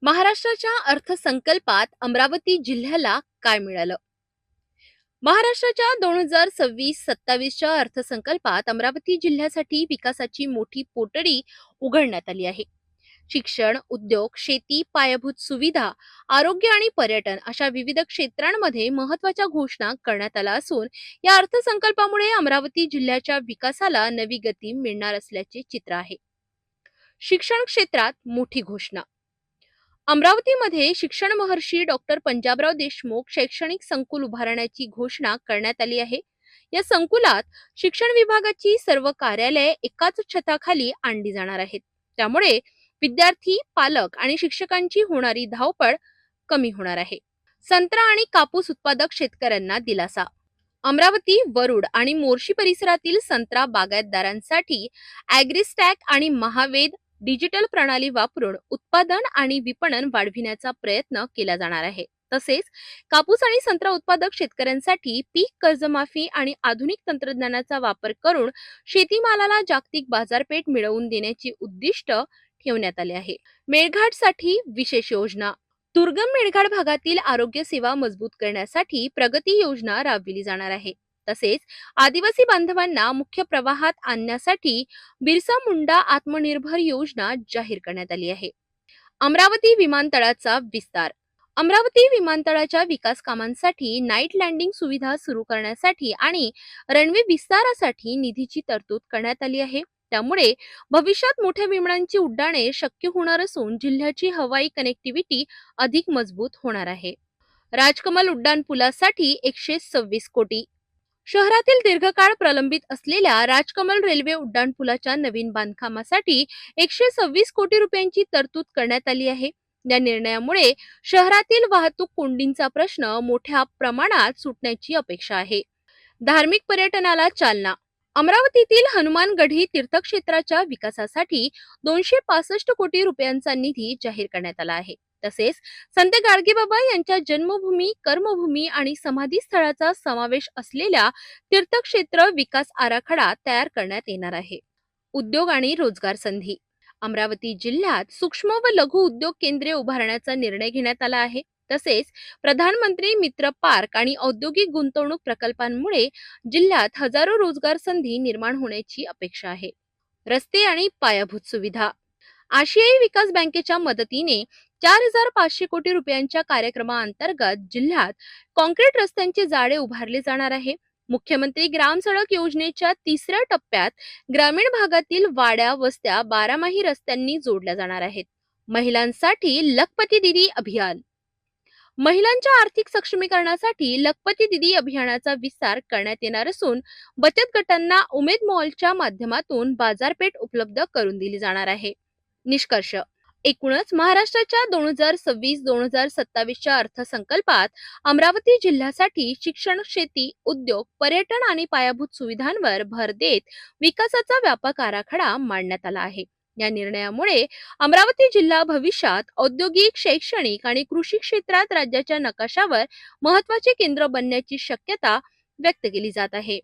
महाराष्ट्राच्या अर्थसंकल्पात अमरावती जिल्ह्याला काय मिळालं? महाराष्ट्राच्या 2026-27च्या अर्थसंकल्पात अमरावती जिल्ह्यासाठी विकासाची मोठी पोटडी उघडण्यात आली आहे. शिक्षण, उद्योग, शेती, पायाभूत सुविधा, आरोग्य आणि पर्यटन अशा विविध क्षेत्रांमध्ये महत्त्वाच्या घोषणा करण्यात आल्या असून या अर्थसंकल्पामुळे अमरावती जिल्ह्याच्या विकासाला नवी गती मिळणार असल्याचे चित्र आहे. शिक्षण क्षेत्रात मोठी घोषणा. अमरावतीमध्ये शिक्षण महर्षी डॉक्टर पंजाबराव देशमुख शैक्षणिक संकुल उभारण्याची घोषणा करण्यात आली आहे. या संकुलात शिक्षण विभागाची सर्व कार्यालये एकाच छताखाली आणली जाणार आहेत. त्यामुळे विद्यार्थी, पालक आणि शिक्षकांची होणारी धावपळ कमी होणार आहे. संत्रा आणि कापूस उत्पादक शेतकऱ्यांना दिलासा. अमरावती, वरुड आणि मोर्शी परिसरातील संत्रा बागायतदारांसाठी ॲग्रिस्टॅक आणि महावेद डिजिटल प्रणाली वापरून उत्पादन आणि विपणन वाढविण्याचा प्रयत्न केला जाणार आहे. तसेच कापूस आणि संत्रा उत्पादक शेतकऱ्यांसाठी पीक कर्जमाफी आणि आधुनिक तंत्रज्ञानाचा वापर करून शेतीमालाला जागतिक बाजारपेठ मिळवून देण्याचे उद्दिष्ट ठेवण्यात आले आहे. मेळघाटसाठी विशेष योजना. दुर्गम मेळघाट भागातील आरोग्य सेवा मजबूत करण्यासाठी प्रगती योजना राबविली जाणार आहे. तसेच आदिवासी बांधवांना मुख्य प्रवाहात आणण्यासाठी बिरसा मुंडा आत्मनिर्भर योजना जाहीर करण्यात आली आहे. अमरावती विमानतळाचा विस्तार. अमरावती विमानतळाच्या विकास कामांसाठी नाईट लँडिंग सुविधा सुरू करण्यासाठी आणि रनवे विस्तारासाठी निधीची तरतूद करण्यात आली आहे. त्यामुळे भविष्यात मोठ्या विमानांची उड्डाणे शक्य होणार असून जिल्ह्याची हवाई कनेक्टिव्हिटी अधिक मजबूत होणार आहे. राजकमल उड्डाण पुलासाठी 126 कोटी. शहरातील दीर्घकाळ प्रलंबित असलेल्या राजकमल रेल्वे उड्डाणपुलाच्या नवीन बांधकामासाठी 126 कोटी रुपयांची तरतूद करण्यात आली आहे. या निर्णयामुळे शहरातील वाहतूक कोंडींचा प्रश्न मोठ्या प्रमाणात सुटण्याची अपेक्षा आहे. धार्मिक पर्यटनाला चालना. अमरावतीतील हनुमानगढी तीर्थक्षेत्राच्या विकासासाठी 265 कोटी रुपयांचा निधी जाहीर करण्यात आला आहे. तसेच संत गाडगेबाबा यांच्या जन्मभूमी, कर्मभूमी आणि समाधी स्थळाचा समावेश असलेल्या तीर्थक्षेत्र विकास आराखडा तयार करण्यात येणार आहे. उद्योग आणि रोजगार संधी. अमरावती जिल्ह्यात सूक्ष्म व लघु उद्योग केंद्रे उभारण्याचा निर्णय घेण्यात आला आहे. तसेच प्रधानमंत्री मित्र पार्क आणि औद्योगिक गुंतवणूक प्रकल्पांमुळे जिल्ह्यात हजारो रोजगार संधी निर्माण होण्याची अपेक्षा आहे. रस्ते आणि पायाभूत सुविधा. आशियाई विकास बँकेच्या मदतीने 4500 कोटी रुपयांच्या कार्यक्रमाअंतर्गत जिल्ह्यात कॉन्क्रीट रस्त्यांचे जाळे उभारले जाणार आहे. मुख्यमंत्री ग्राम सडक योजनेच्या 3ऱ्या टप्प्यात ग्रामीण भागातील वाड्या वस्त्या 12माही रस्त्यांनी जोडल्या जाणार आहेत. महिलांसाठी लखपती दीदी अभियान. महिलांच्या आर्थिक सक्षमीकरणासाठी लखपती दीदी अभियानाचा विस्तार करण्यात येणार असून बचत गटांना उमेद मॉलच्या माध्यमातून बाजारपेठ उपलब्ध करून दिली जाणार आहे. निष्कर्ष. एकूणच महाराष्ट्राच्या 2026-2027च्या अर्थसंकल्पात अमरावती जिल्ह्यासाठी शिक्षण, शेती, उद्योग, पर्यटन आणि पायाभूत सुविधांवर भर देत विकासाचा व्यापक आराखडा मांडण्यात आला आहे. या निर्णयामुळे अमरावती जिल्हा भविष्यात औद्योगिक, शैक्षणिक आणि कृषी क्षेत्रात राज्याच्या नकाशावर महत्त्वाचे केंद्र बनण्याची शक्यता व्यक्त केली जात आहे.